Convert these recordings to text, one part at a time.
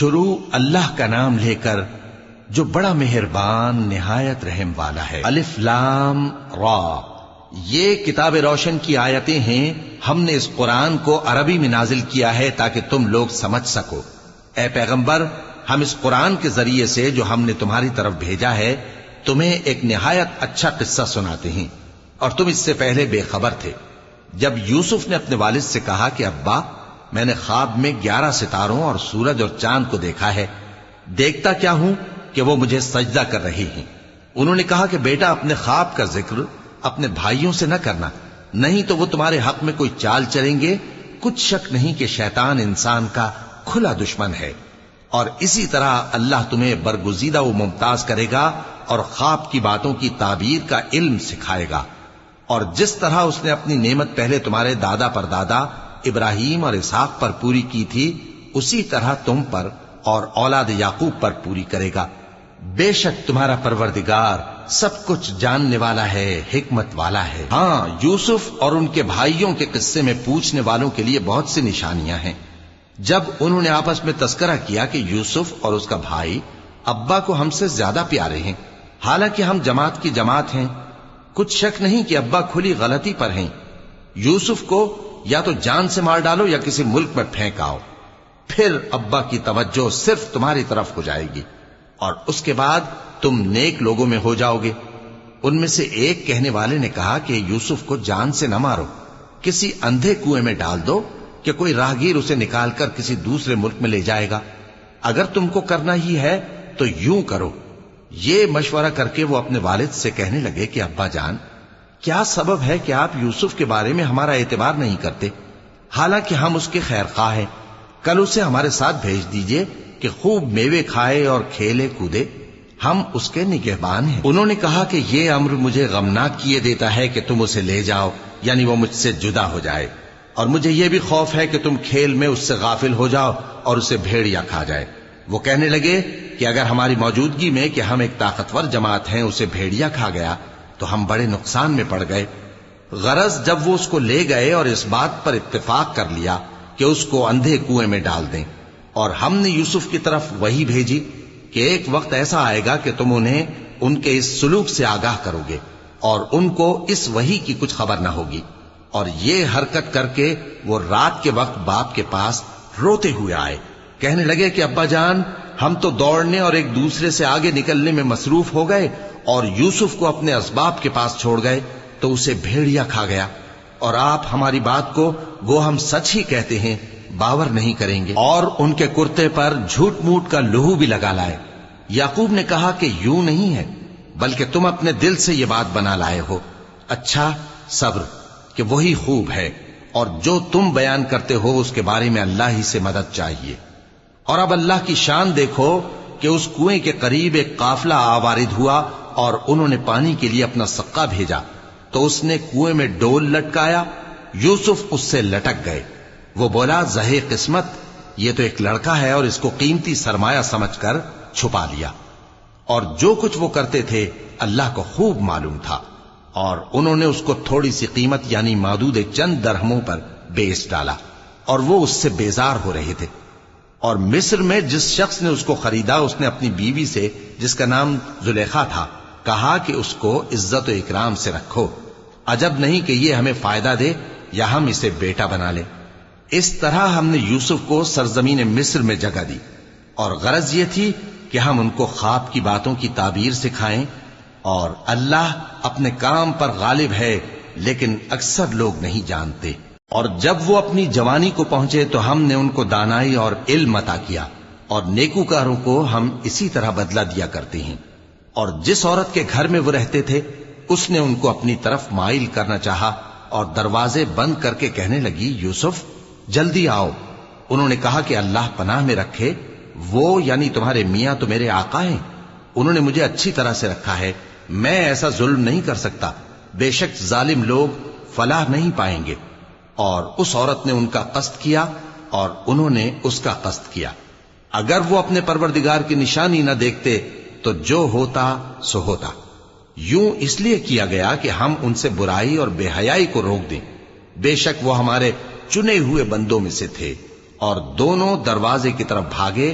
شروع اللہ کا نام لے کر جو بڑا مہربان نہایت رحم والا ہے۔ الف لام را، یہ کتاب روشن کی آیتیں ہیں۔ ہم نے اس قرآن کو عربی میں نازل کیا ہے تاکہ تم لوگ سمجھ سکو۔ اے پیغمبر، ہم اس قرآن کے ذریعے سے جو ہم نے تمہاری طرف بھیجا ہے تمہیں ایک نہایت اچھا قصہ سناتے ہیں، اور تم اس سے پہلے بے خبر تھے۔ جب یوسف نے اپنے والد سے کہا کہ ابا، میں نے خواب میں 11 ستاروں اور سورج اور چاند کو دیکھا ہے، دیکھتا کیا ہوں کہ وہ مجھے سجدہ کر رہی ہیں۔ انہوں نے کہا کہ بیٹا، اپنے خواب کا ذکر اپنے بھائیوں سے نہ کرنا، نہیں تو وہ تمہارے حق میں کوئی چال چلیں گے۔ کچھ شک نہیں کہ شیطان انسان کا کھلا دشمن ہے، اور اسی طرح اللہ تمہیں برگزیدہ و ممتاز کرے گا اور خواب کی باتوں کی تعبیر کا علم سکھائے گا، اور جس طرح اس نے اپنی نعمت پہلے تمہارے دادا پر دادا ابراہیم اور اسحاق پر پوری کی تھی، اسی طرح تم پر اور اولاد یعقوب پر پوری کرے گا۔ بے شک تمہارا پروردگار سب کچھ جاننے والا ہے، حکمت والا ہے۔ ہاں، یوسف اور ان کے بھائیوں کے قصے میں پوچھنے والوں کے لیے بہت سی نشانیاں ہیں۔ جب انہوں نے آپس میں تذکرہ کیا کہ یوسف اور اس کا بھائی ابا کو ہم سے زیادہ پیارے ہیں، حالانکہ ہم جماعت کی جماعت ہیں، کچھ شک نہیں کہ ابا کھلی غلطی پر ہیں۔ یوسف کو یا تو جان سے مار ڈالو یا کسی ملک میں پھینک آؤ، پھر ابا کی توجہ صرف تمہاری طرف ہو جائے گی، اور اس کے بعد تم نیک لوگوں میں ہو جاؤ گے۔ ان میں سے ایک کہنے والے نے کہا کہ یوسف کو جان سے نہ مارو، کسی اندھے کنویں میں ڈال دو کہ کوئی راہگیر اسے نکال کر کسی دوسرے ملک میں لے جائے گا۔ اگر تم کو کرنا ہی ہے تو یوں کرو۔ یہ مشورہ کر کے وہ اپنے والد سے کہنے لگے کہ ابا جان، کیا سبب ہے کہ آپ یوسف کے بارے میں ہمارا اعتبار نہیں کرتے؟ حالانکہ ہم اس کے خیر خواہ ہیں، کل اسے ہمارے ساتھ بھیج دیجئے کہ خوب میوے کھائے اور کھیلے کودے، ہم اس کے نگہبان ہیں۔ انہوں نے کہا کہ یہ امر مجھے غمناک کیے دیتا ہے کہ تم اسے لے جاؤ، یعنی وہ مجھ سے جدا ہو جائے، اور مجھے یہ بھی خوف ہے کہ تم کھیل میں اس سے غافل ہو جاؤ اور اسے بھیڑیا کھا جائے۔ وہ کہنے لگے کہ اگر ہماری موجودگی میں کہ ہم ایک طاقتور جماعت ہیں اسے بھیڑیا کھا گیا تو ہم بڑے نقصان میں پڑ گئے۔ غرض جب وہ اس کو لے گئے اور اس بات پر اتفاق کر لیا کہ اس کو اندھے کنویں میں ڈال دیں، اور ہم نے یوسف کی طرف وحی بھیجی کہ ایک وقت ایسا آئے گا کہ تم انہیں ان کے اس سلوک سے آگاہ کرو گے، اور ان کو اس وحی کی کچھ خبر نہ ہوگی۔ اور یہ حرکت کر کے وہ رات کے وقت باپ کے پاس روتے ہوئے آئے، کہنے لگے کہ ابا جان، ہم تو دوڑنے اور ایک دوسرے سے آگے نکلنے میں مصروف ہو گئے اور یوسف کو اپنے اسباب کے پاس چھوڑ گئے تو اسے بھیڑیا کھا گیا، اور آپ ہماری بات کو وہ ہم سچ ہی کہتے ہیں باور نہیں کریں گے، اور ان کے کرتے پر جھوٹ موٹ کا لہو بھی لگا لائے۔ یعقوب نے کہا کہ یوں نہیں ہے، بلکہ تم اپنے دل سے یہ بات بنا لائے ہو۔ اچھا، صبر کہ وہی خوب ہے، اور جو تم بیان کرتے ہو اس کے بارے میں اللہ ہی سے مدد چاہیے۔ اور اب اللہ کی شان دیکھو کہ اس کنویں کے قریب ایک قافلہ آوارد ہوا اور انہوں نے پانی کے لیے اپنا سقا بھیجا، تو اس نے کنویں میں ڈول لٹکایا، یوسف اس سے لٹک گئے۔ وہ بولا، زہے قسمت، یہ تو ایک لڑکا ہے، اور اس کو قیمتی سرمایہ سمجھ کر چھپا لیا۔ اور جو کچھ وہ کرتے تھے اللہ کو خوب معلوم تھا، اور انہوں نے اس کو تھوڑی سی قیمت یعنی معدود چند درہموں پر بیچ ڈالا، اور وہ اس سے بیزار ہو رہے تھے۔ اور مصر میں جس شخص نے اس کو خریدا، اس نے اپنی بیوی سے جس کا نام زلیخا تھا کہا کہ اس کو عزت و اکرام سے رکھو، عجب نہیں کہ یہ ہمیں فائدہ دے یا ہم اسے بیٹا بنا لیں۔ اس طرح ہم نے یوسف کو سرزمین مصر میں جگہ دی، اور غرض یہ تھی کہ ہم ان کو خواب کی باتوں کی تعبیر سکھائیں، اور اللہ اپنے کام پر غالب ہے لیکن اکثر لوگ نہیں جانتے۔ اور جب وہ اپنی جوانی کو پہنچے تو ہم نے ان کو دانائی اور علم عطا کیا، اور نیکوکاروں کو ہم اسی طرح بدلہ دیا کرتے ہیں۔ اور جس عورت کے گھر میں وہ رہتے تھے اس نے ان کو اپنی طرف مائل کرنا چاہا، اور دروازے بند کر کے کہنے لگی، یوسف جلدی آؤ۔ انہوں نے کہا کہ اللہ پناہ میں رکھے، وہ یعنی تمہارے میاں تو میرے آقا ہیں، انہوں نے مجھے اچھی طرح سے رکھا ہے، میں ایسا ظلم نہیں کر سکتا، بے شک ظالم لوگ فلاح نہیں پائیں گے۔ اور اس عورت نے ان کا قصد کیا اور انہوں نے اس کا قصد کیا۔ اگر وہ اپنے پروردگار کی نشانی نہ دیکھتے تو جو ہوتا سو ہوتا۔ یوں اس لیے کیا گیا کہ ہم ان سے برائی اور بے حیائی کو روک دیں، بے شک وہ ہمارے چنے ہوئے بندوں میں سے تھے۔ اور دونوں دروازے کی طرف بھاگے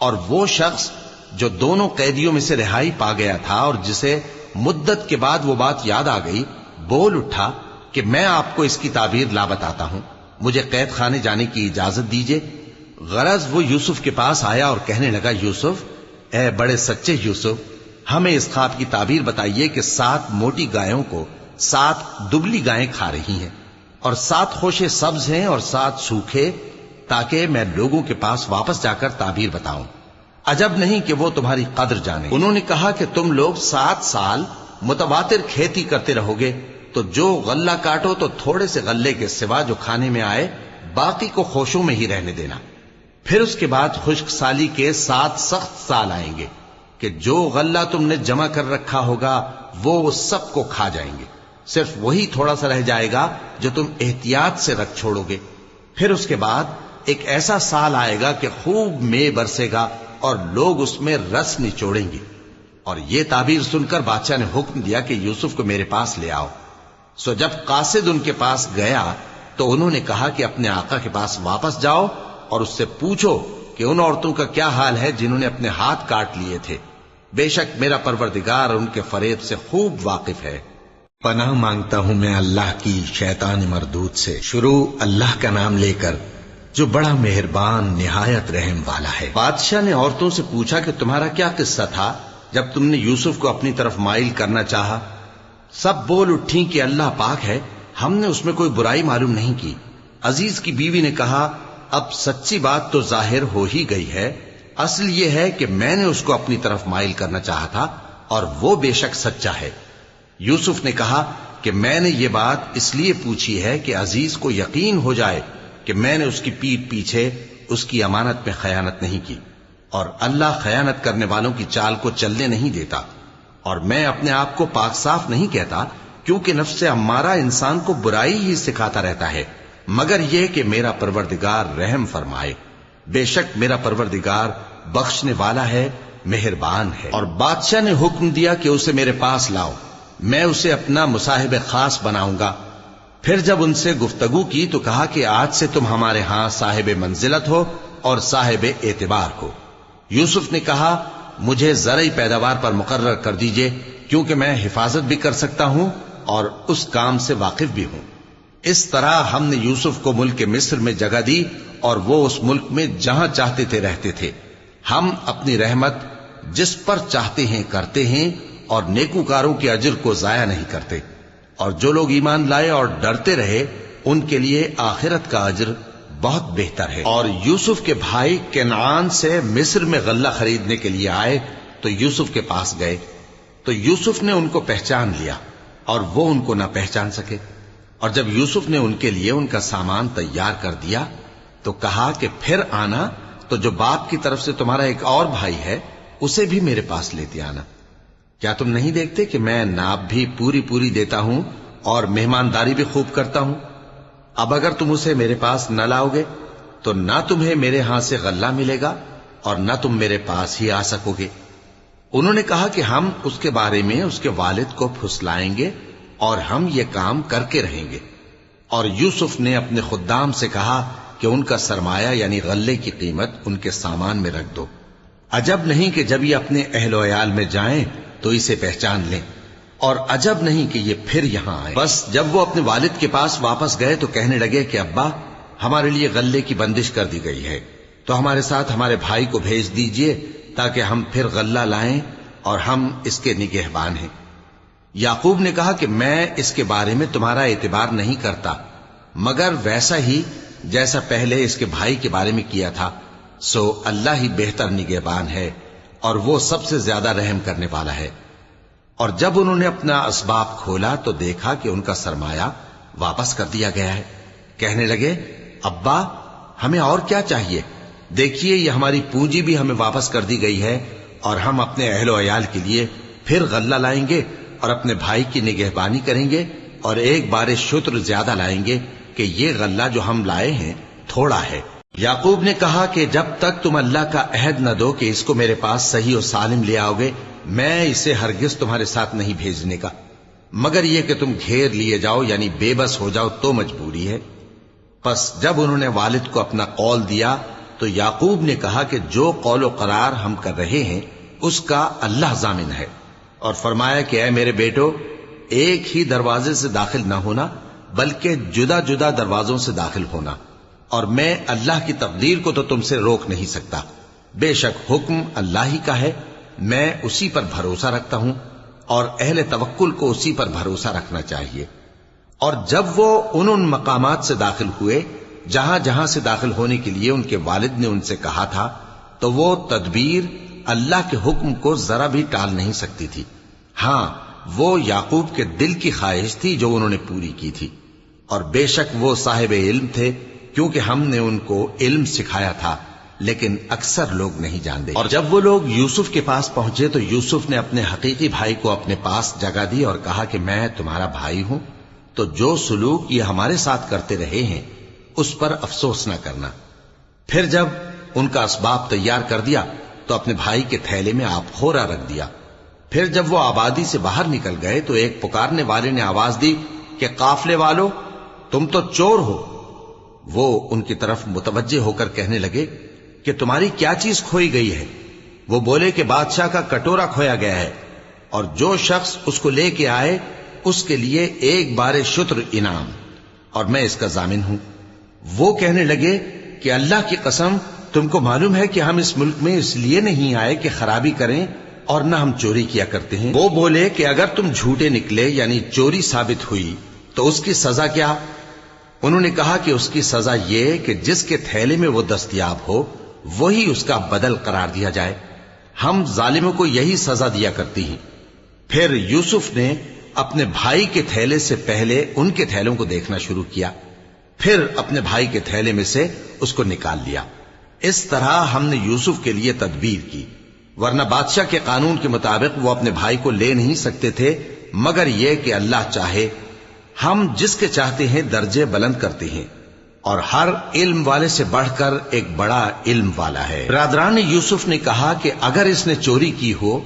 اور وہ شخص جو دونوں قیدیوں میں سے رہائی پا گیا تھا اور جسے مدت کے بعد وہ بات یاد آ گئی، بول اٹھا کہ میں آپ کو اس کی تعبیر لا بتاتا ہوں، مجھے قید خانے جانے کی اجازت دیجیے۔ غرض وہ یوسف کے پاس آیا اور کہنے لگا، یوسف، اے بڑے سچے یوسف، ہمیں اس خواب کی تعبیر بتائیے کہ 7 موٹی گایوں کو 7 دبلی گائیں کھا رہی ہیں، اور 7 خوشے سبز ہیں اور 7 سوکھے، تاکہ میں لوگوں کے پاس واپس جا کر تعبیر بتاؤں۔ عجب نہیں کہ وہ تمہاری قدر جانے۔ انہوں نے کہا کہ تم لوگ 7 سال متواتر کھیتی کرتے رہو گے، تو جو غلہ کاٹو تو تھوڑے سے غلے کے سوا جو کھانے میں آئے باقی کو خوشوں میں ہی رہنے دینا۔ پھر اس کے بعد خشک سالی کے 7 سخت سال آئیں گے کہ جو غلہ تم نے جمع کر رکھا ہوگا وہ سب کو کھا جائیں گے، صرف وہی تھوڑا سا رہ جائے گا جو تم احتیاط سے رکھ چھوڑو گے۔ پھر اس کے بعد ایک ایسا سال آئے گا کہ خوب مے برسے گا اور لوگ اس میں رس نچوڑیں گے۔ اور یہ تعبیر سن کر بادشاہ نے حکم دیا کہ یوسف کو میرے پاس لے آؤ۔ سو جب قاصد ان کے پاس گیا تو انہوں نے کہا کہ اپنے آقا کے پاس واپس جاؤ اور اس سے پوچھو کہ ان عورتوں کا کیا حال ہے جنہوں نے اپنے ہاتھ کاٹ لیے تھے، بے شک میرا پروردگار ان کے فریب سے خوب واقف ہے۔ پناہ مانگتا ہوں میں اللہ کی شیطان مردود سے۔ شروع اللہ کا نام لے کر جو بڑا مہربان نہایت رحم والا ہے۔ بادشاہ نے عورتوں سے پوچھا کہ تمہارا کیا قصہ تھا جب تم نے یوسف کو اپنی طرف مائل کرنا چاہا؟ سب بول اٹھیں کہ اللہ پاک ہے، ہم نے اس میں کوئی برائی معلوم نہیں کی۔ عزیز کی بیوی نے کہا، اب سچی بات تو ظاہر ہو ہی گئی ہے، اصل یہ ہے کہ میں نے اس کو اپنی طرف مائل کرنا چاہا تھا اور وہ بے شک سچا ہے۔ یوسف نے کہا کہ میں نے یہ بات اس لیے پوچھی ہے کہ عزیز کو یقین ہو جائے کہ میں نے اس کی پیٹھ پیچھے اس کی امانت میں خیانت نہیں کی، اور اللہ خیانت کرنے والوں کی چال کو چلنے نہیں دیتا۔ اور میں اپنے آپ کو پاک صاف نہیں کہتا، کیونکہ نفس امارہ انسان کو برائی ہی سکھاتا رہتا ہے، مگر یہ کہ میرا پروردگار رحم فرمائے۔ بے شک میرا پروردگار بخشنے والا ہے، مہربان ہے۔ اور بادشاہ نے حکم دیا کہ اسے میرے پاس لاؤ، میں اسے اپنا مصاحب خاص بناؤں گا۔ پھر جب ان سے گفتگو کی تو کہا کہ آج سے تم ہمارے ہاں صاحب منزلت ہو اور صاحب اعتبار ہو۔ یوسف نے کہا، مجھے زرعی پیداوار پر مقرر کر دیجئے، کیونکہ میں حفاظت بھی کر سکتا ہوں اور اس کام سے واقف بھی ہوں۔ اس طرح ہم نے یوسف کو ملک مصر میں جگہ دی اور وہ اس ملک میں جہاں چاہتے تھے رہتے تھے۔ ہم اپنی رحمت جس پر چاہتے ہیں کرتے ہیں اور نیکوکاروں کے اجر کو ضائع نہیں کرتے، اور جو لوگ ایمان لائے اور ڈرتے رہے ان کے لیے آخرت کا اجر بہت بہتر ہے۔ اور یوسف کے بھائی کنعان سے مصر میں غلہ خریدنے کے لیے آئے تو یوسف کے پاس گئے، تو یوسف نے ان کو پہچان لیا اور وہ ان کو نہ پہچان سکے۔ اور جب یوسف نے ان کے لیے ان کا سامان تیار کر دیا تو کہا کہ پھر آنا تو جو باپ کی طرف سے تمہارا ایک اور بھائی ہے اسے بھی میرے پاس لیتے آنا۔ کیا تم نہیں دیکھتے کہ میں ناب بھی پوری پوری دیتا ہوں اور مہمانداری بھی خوب کرتا ہوں؟ اب اگر تم اسے میرے پاس نہ لاؤ گے تو نہ تمہیں میرے ہاں سے غلہ ملے گا اور نہ تم میرے پاس ہی آ سکو گے۔ انہوں نے کہا کہ ہم اس کے بارے میں اس کے والد کو پھسلائیں گے اور ہم یہ کام کر کے رہیں گے۔ اور یوسف نے اپنے خدام سے کہا کہ ان کا سرمایہ یعنی غلے کی قیمت ان کے سامان میں رکھ دو۔ عجب نہیں کہ جب یہ اپنے اہل و عیال میں جائیں تو اسے پہچان لیں، اور عجب نہیں کہ یہ پھر یہاں آئے۔ بس جب وہ اپنے والد کے پاس واپس گئے تو کہنے لگے کہ ابا، ہمارے لیے غلے کی بندش کر دی گئی ہے، تو ہمارے ساتھ ہمارے بھائی کو بھیج دیجئے تاکہ ہم پھر غلہ لائیں اور ہم اس کے نگہبان ہیں۔ یعقوب نے کہا کہ میں اس کے بارے میں تمہارا اعتبار نہیں کرتا، مگر ویسا ہی جیسا پہلے اس کے بھائی کے بارے میں کیا تھا، سو اللہ ہی بہتر نگہبان ہے اور وہ سب سے زیادہ رحم کرنے والا ہے۔ اور جب انہوں نے اپنا اسباب کھولا تو دیکھا کہ ان کا سرمایہ واپس کر دیا گیا ہے۔ کہنے لگے، ابا ہمیں اور کیا چاہیے؟ دیکھیے یہ ہماری پونجی بھی ہمیں واپس کر دی گئی ہے، اور ہم اپنے اہل و عیال کے لیے پھر غلہ لائیں گے اور اپنے بھائی کی نگہبانی کریں گے، اور ایک بار شتر زیادہ لائیں گے کہ یہ غلہ جو ہم لائے ہیں تھوڑا ہے۔ یعقوب نے کہا کہ جب تک تم اللہ کا عہد نہ دو کہ اس کو میرے پاس صحیح و سالم لے آؤ گے، میں اسے ہرگز تمہارے ساتھ نہیں بھیجنے کا، مگر یہ کہ تم گھیر لیے جاؤ یعنی بے بس ہو جاؤ تو مجبوری ہے۔ پس جب انہوں نے والد کو اپنا قول دیا تو تو یعقوب نے کہا کہ جو قول و قرار ہم کر رہے ہیں اس کا اللہ ضامن ہے، اور فرمایا کہ اے میرے بیٹو، ایک ہی دروازے سے داخل نہ ہونا بلکہ جدا جدا دروازوں سے داخل ہونا، اور میں اللہ کی تقدیر کو تو تم سے روک نہیں سکتا، بے شک حکم اللہ ہی کا ہے، میں اسی پر بھروسہ رکھتا ہوں، اور اہل توکل کو اسی پر بھروسہ رکھنا چاہیے۔ اور جب وہ ان مقامات سے داخل ہوئے جہاں جہاں سے داخل ہونے کے لیے ان کے والد نے ان سے کہا تھا، تو وہ تدبیر اللہ کے حکم کو ذرا بھی ٹال نہیں سکتی تھی۔ ہاں، وہ یعقوب کے دل کی خواہش تھی جو انہوں نے پوری کی تھی، اور بے شک وہ صاحب علم تھے، کیونکہ ہم نے ان کو علم سکھایا تھا، لیکن اکثر لوگ نہیں جانتے۔ اور جب وہ لوگ یوسف کے پاس پہنچے تو یوسف نے اپنے حقیقی بھائی کو اپنے پاس جگہ دی اور کہا کہ میں تمہارا بھائی ہوں، تو جو سلوک یہ ہمارے ساتھ کرتے رہے ہیں اس پر افسوس نہ کرنا۔ پھر جب ان کا اسباب تیار کر دیا تو اپنے بھائی کے تھیلے میں آپ خورا رکھ دیا۔ پھر جب وہ آبادی سے باہر نکل گئے تو ایک پکارنے والے نے آواز دی کہ قافلے والو، تم تو چور ہو۔ وہ ان کی طرف متوجہ ہو کر کہنے لگے کہ تمہاری کیا چیز کھوئی گئی ہے؟ وہ بولے کہ بادشاہ کا کٹورا کھویا گیا ہے، اور جو شخص اس کو لے کے آئے اس کے لیے ایک بار شتر انعام، اور میں اس کا ضامن ہوں۔ وہ کہنے لگے کہ اللہ کی قسم، تم کو معلوم ہے کہ ہم اس ملک میں اس لیے نہیں آئے کہ خرابی کریں اور نہ ہم چوری کیا کرتے ہیں۔ وہ بولے کہ اگر تم جھوٹے نکلے یعنی چوری ثابت ہوئی تو اس کی سزا کیا؟ انہوں نے کہا کہ اس کی سزا یہ کہ جس کے تھیلے میں وہ دستیاب ہو وہی اس کا بدل قرار دیا جائے، ہم ظالموں کو یہی سزا دیا کرتی ہیں۔ پھر یوسف نے اپنے بھائی کے تھیلے سے پہلے ان کے تھیلوں کو دیکھنا شروع کیا، پھر اپنے بھائی کے تھیلے میں سے اس کو نکال لیا۔ اس طرح ہم نے یوسف کے لیے تدبیر کی، ورنہ بادشاہ کے قانون کے مطابق وہ اپنے بھائی کو لے نہیں سکتے تھے مگر یہ کہ اللہ چاہے۔ ہم جس کے چاہتے ہیں درجے بلند کرتے ہیں، اور ہر علم والے سے بڑھ کر ایک بڑا علم والا ہے۔ برادران یوسف نے کہا کہ اگر اس نے چوری کی ہو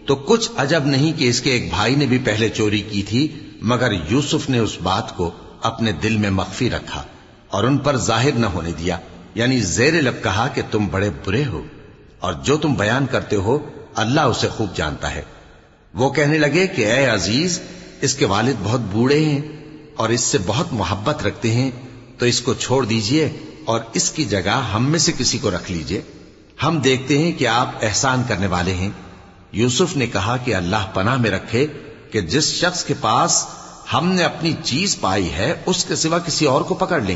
تو کچھ عجب نہیں کہ اس کے ایک بھائی نے بھی پہلے چوری کی تھی، مگر یوسف نے اس بات کو اپنے دل میں مخفی رکھا اور ان پر ظاہر نہ ہونے دیا، یعنی زیر لب کہا کہ تم بڑے برے ہو، اور جو تم بیان کرتے ہو اللہ اسے خوب جانتا ہے۔ وہ کہنے لگے کہ اے عزیز، اس کے والد بہت بوڑھے ہیں اور اس سے بہت محبت رکھتے ہیں، تو اس کو چھوڑ دیجئے اور اس کی جگہ ہم میں سے کسی کو رکھ لیجئے، ہم دیکھتے ہیں کہ آپ احسان کرنے والے ہیں۔ یوسف نے کہا کہ اللہ پناہ میں رکھے کہ جس شخص کے پاس ہم نے اپنی چیز پائی ہے اس کے سوا کسی اور کو پکڑ لیں،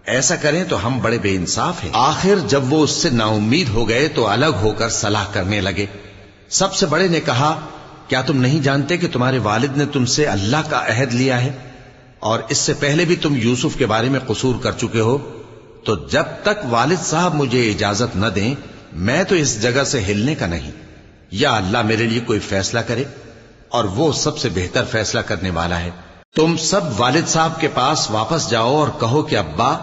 ایسا کریں تو ہم بڑے بے انصاف ہیں۔ آخر جب وہ اس سے نا امید ہو گئے تو الگ ہو کر صلاح کرنے لگے۔ سب سے بڑے نے کہا کیا تم نہیں جانتے کہ تمہارے والد نے تم سے اللہ کا عہد لیا ہے، اور اس سے پہلے بھی تم یوسف کے بارے میں قصور کر چکے ہو، تو جب تک والد صاحب مجھے اجازت نہ دیں میں تو اس جگہ سے ہلنے کا نہیں، یا اللہ میرے لیے کوئی فیصلہ کرے، اور وہ سب سے بہتر فیصلہ کرنے والا ہے۔ تم سب والد صاحب کے پاس واپس جاؤ اور کہو کہ ابا،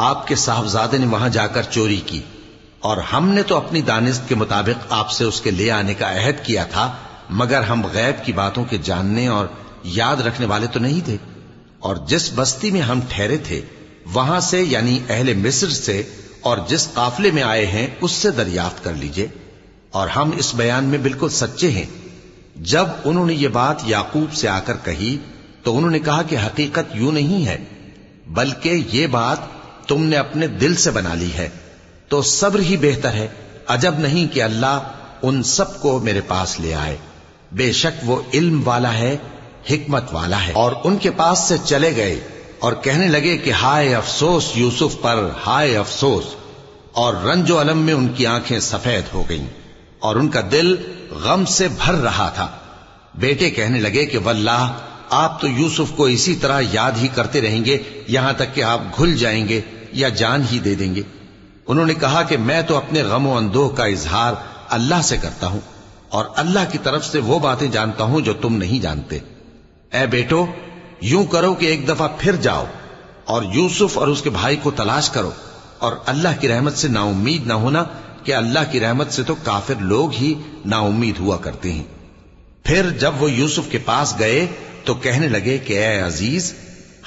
آپ کے صاحبزادے نے وہاں جا کر چوری کی، اور ہم نے تو اپنی دانست کے مطابق آپ سے اس کے لے آنے کا عہد کیا تھا، مگر ہم غیب کی باتوں کے جاننے اور یاد رکھنے والے تو نہیں تھے، اور جس بستی میں ہم ٹھہرے تھے وہاں سے یعنی اہل مصر سے اور جس قافلے میں آئے ہیں اس سے دریافت کر لیجئے، اور ہم اس بیان میں بالکل سچے ہیں۔ جب انہوں نے یہ بات یعقوب سے آ کر کہی تو انہوں نے کہا کہ حقیقت یوں نہیں ہے، بلکہ یہ بات تم نے اپنے دل سے بنا لی ہے، تو صبر ہی بہتر ہے، عجب نہیں کہ اللہ ان سب کو میرے پاس لے آئے، بے شک وہ علم والا ہے، حکمت والا ہے۔ اور ان کے پاس سے چلے گئے اور کہنے لگے کہ ہائے افسوس یوسف پر، ہائے افسوس، اور رنج و الم میں ان کی آنکھیں سفید ہو گئیں اور ان کا دل غم سے بھر رہا تھا۔ بیٹے کہنے لگے کہ واللہ آپ تو یوسف کو اسی طرح یاد ہی کرتے رہیں گے یہاں تک کہ آپ گھل جائیں گے یا جان ہی دے دیں گے۔ انہوں نے کہا کہ میں تو اپنے غم و اندوہ کا اظہار اللہ سے کرتا ہوں، اور اللہ کی طرف سے وہ باتیں جانتا ہوں جو تم نہیں جانتے۔ اے بیٹو، یوں کرو کہ ایک دفعہ پھر جاؤ اور یوسف اور اس کے بھائی کو تلاش کرو، اور اللہ کی رحمت سے نا امید نہ ہونا کہ اللہ کی رحمت سے تو کافر لوگ ہی نا امید ہوا کرتے ہیں۔ پھر جب وہ یوسف کے پاس گئے تو کہنے لگے کہ اے عزیز،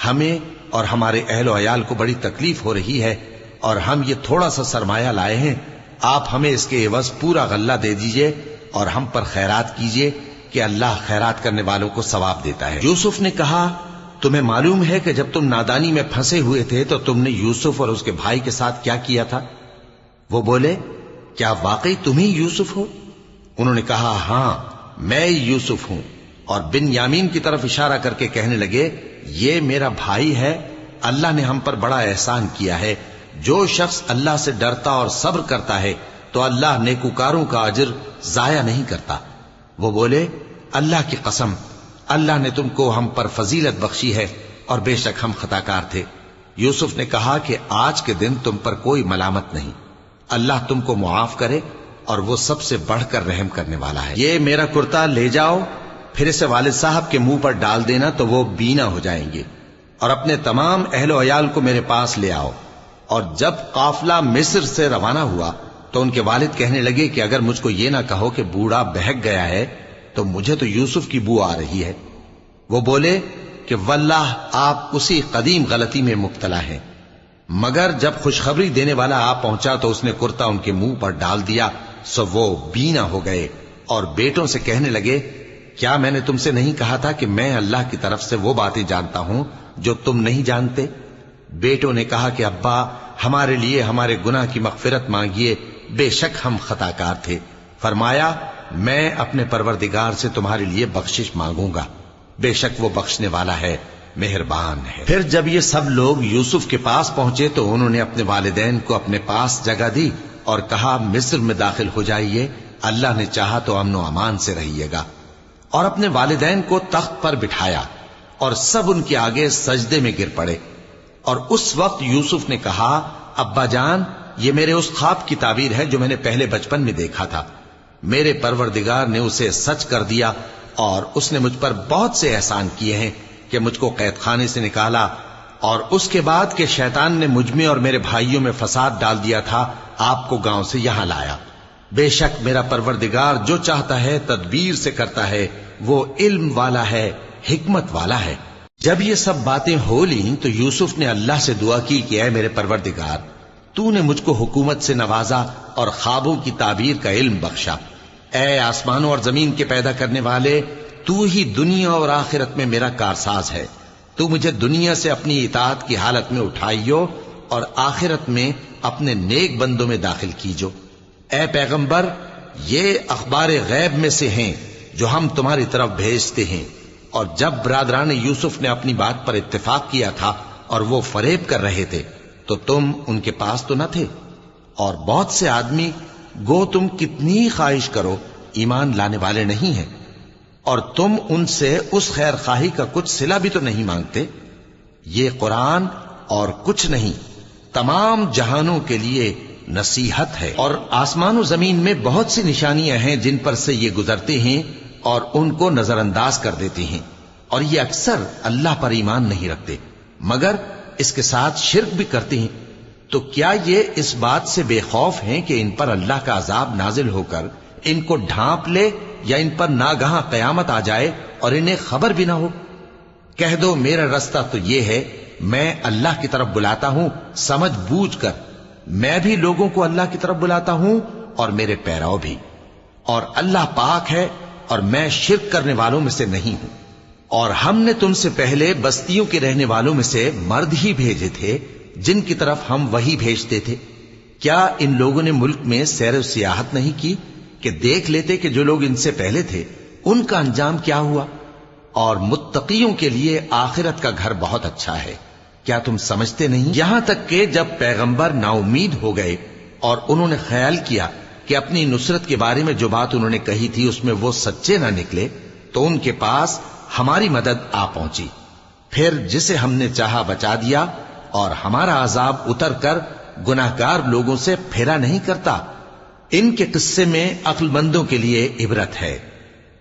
ہمیں اور ہمارے اہل و عیال کو بڑی تکلیف ہو رہی ہے، اور ہم یہ تھوڑا سا سرمایہ لائے ہیں، آپ ہمیں اس کے عوض پورا غلہ دے دیجئے اور ہم پر خیرات کیجئے کہ اللہ خیرات کرنے والوں کو ثواب دیتا ہے۔ یوسف نے کہا تمہیں معلوم ہے کہ جب تم نادانی میں پھنسے ہوئے تھے تو تم نے یوسف اور اس کے بھائی کے ساتھ کیا کیا تھا؟ وہ بولے کیا واقعی تم ہی یوسف ہو؟ انہوں نے کہا ہاں میں یوسف ہوں، اور بن یامین کی طرف اشارہ کر کے کہنے لگے یہ میرا بھائی ہے، اللہ نے ہم پر بڑا احسان کیا ہے۔ جو شخص اللہ سے ڈرتا اور صبر کرتا ہے تو اللہ نیکوکاروں کا اجر ضائع نہیں کرتا۔ وہ بولے اللہ کی قسم اللہ نے تم کو ہم پر فضیلت بخشی ہے اور بے شک ہم خطا کار تھے۔ یوسف نے کہا کہ آج کے دن تم پر کوئی ملامت نہیں، اللہ تم کو معاف کرے اور وہ سب سے بڑھ کر رحم کرنے والا ہے۔ یہ میرا کرتا لے جاؤ، پھر اسے والد صاحب کے منہ پر ڈال دینا تو وہ بینا ہو جائیں گے، اور اپنے تمام اہل و عیال کو میرے پاس لے آؤ۔ اور جب قافلہ مصر سے روانہ ہوا تو ان کے والد کہنے لگے کہ اگر مجھ کو یہ نہ کہو کہ بوڑھا بہک گیا ہے تو مجھے تو یوسف کی بو آ رہی ہے۔ وہ بولے کہ واللہ آپ اسی قدیم غلطی میں مبتلا ہیں۔ مگر جب خوشخبری دینے والا آ پہنچا تو اس نے کرتا ان کے منہ پر ڈال دیا، سو وہ بینا ہو گئے اور بیٹوں سے کہنے لگے کیا میں نے تم سے نہیں کہا تھا کہ میں اللہ کی طرف سے وہ باتیں جانتا ہوں جو تم نہیں جانتے؟ بیٹوں نے کہا کہ ابا ہمارے لیے ہمارے گناہ کی مغفرت مانگیے، بے شک ہم خطا کار تھے۔ فرمایا میں اپنے پروردگار سے تمہارے لیے بخشش مانگوں گا، بے شک وہ بخشنے والا ہے، مہربان ہے۔ پھر جب یہ سب لوگ یوسف کے پاس پہنچے تو انہوں نے اپنے والدین کو اپنے پاس جگہ دی اور کہا مصر میں داخل ہو جائیے، اللہ نے چاہا تو امن و امان سے رہیے گا۔ اور اپنے والدین کو تخت پر بٹھایا اور سب ان کے آگے سجدے میں گر پڑے۔ اور اس وقت یوسف نے کہا ابا جان یہ میرے اس خواب کی تعبیر ہے جو میں نے پہلے بچپن میں دیکھا تھا، میرے پروردگار نے اسے سچ کر دیا اور اس نے مجھ پر بہت سے احسان کیے ہیں کہ مجھ کو قید خانے سے نکالا، اور اس کے بعد کہ شیطان نے مجھ میں اور میرے بھائیوں میں فساد ڈال دیا تھا آپ کو گاؤں سے یہاں لایا۔ بے شک میرا پروردگار جو چاہتا ہے تدبیر سے کرتا ہے، وہ علم والا ہے، حکمت والا ہے۔ جب یہ سب باتیں ہو لیں تو یوسف نے اللہ سے دعا کی کہ اے میرے پروردگار تو نے مجھ کو حکومت سے نوازا اور خوابوں کی تعبیر کا علم بخشا۔ اے آسمانوں اور زمین کے پیدا کرنے والے تو ہی دنیا اور آخرت میں میرا کارساز ہے، تو مجھے دنیا سے اپنی اطاعت کی حالت میں اٹھائیو اور آخرت میں اپنے نیک بندوں میں داخل کیجو۔ اے پیغمبر یہ اخبار غیب میں سے ہیں جو ہم تمہاری طرف بھیجتے ہیں، اور جب برادران یوسف نے اپنی بات پر اتفاق کیا تھا اور وہ فریب کر رہے تھے تو تم ان کے پاس تو نہ تھے، اور بہت سے آدمی گو تم کتنی خواہش کرو ایمان لانے والے نہیں ہیں، اور تم ان سے اس خیر خواہی کا کچھ صلہ بھی تو نہیں مانگتے۔ یہ قرآن اور کچھ نہیں تمام جہانوں کے لیے نصیحت ہے، اور آسمان و زمین میں بہت سی نشانیاں ہیں جن پر سے یہ گزرتے ہیں اور ان کو نظر انداز کر دیتے ہیں، اور یہ اکثر اللہ پر ایمان نہیں رکھتے مگر اس کے ساتھ شرک بھی کرتے ہیں۔ تو کیا یہ اس بات سے بے خوف ہیں کہ ان پر اللہ کا عذاب نازل ہو کر ان کو ڈھانپ لے یا ان پر ناگہاں قیامت آ جائے اور انہیں خبر بھی نہ ہو؟ کہہ دو میرا رستہ تو یہ ہے، میں اللہ کی طرف بلاتا ہوں سمجھ بوجھ کر، میں بھی لوگوں کو اللہ کی طرف بلاتا ہوں اور میرے پیراؤ بھی، اور اللہ پاک ہے اور میں شرک کرنے والوں میں سے نہیں ہوں۔ اور ہم نے تم سے پہلے بستیوں کے رہنے والوں میں سے مرد ہی بھیجے تھے جن کی طرف ہم وہی بھیجتے تھے۔ کیا ان لوگوں نے ملک میں سیر و سیاحت نہیں کی کہ دیکھ لیتے کہ جو لوگ ان سے پہلے تھے ان کا انجام کیا ہوا؟ اور متقیوں کے لیے آخرت کا گھر بہت اچھا ہے، کیا تم سمجھتے نہیں؟ یہاں تک کہ جب پیغمبر نا امید ہو گئے اور انہوں نے خیال کیا کہ اپنی نصرت کے بارے میں جو بات انہوں نے کہی تھی اس میں وہ سچے نہ نکلے تو ان کے پاس ہماری مدد آ پہنچی، پھر جسے ہم نے چاہا بچا دیا، اور ہمارا عذاب اتر کر گناہگار لوگوں سے پھیرا نہیں کرتا۔ ان کے قصے میں عقل مندوں کے لیے عبرت ہے۔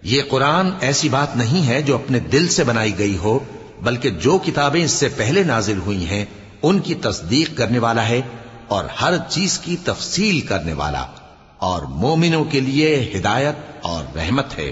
یہ قرآن ایسی بات نہیں ہے جو اپنے دل سے بنائی گئی ہو، بلکہ جو کتابیں اس سے پہلے نازل ہوئی ہیں ان کی تصدیق کرنے والا ہے اور ہر چیز کی تفصیل کرنے والا، اور مومنوں کے لیے ہدایت اور رحمت ہے۔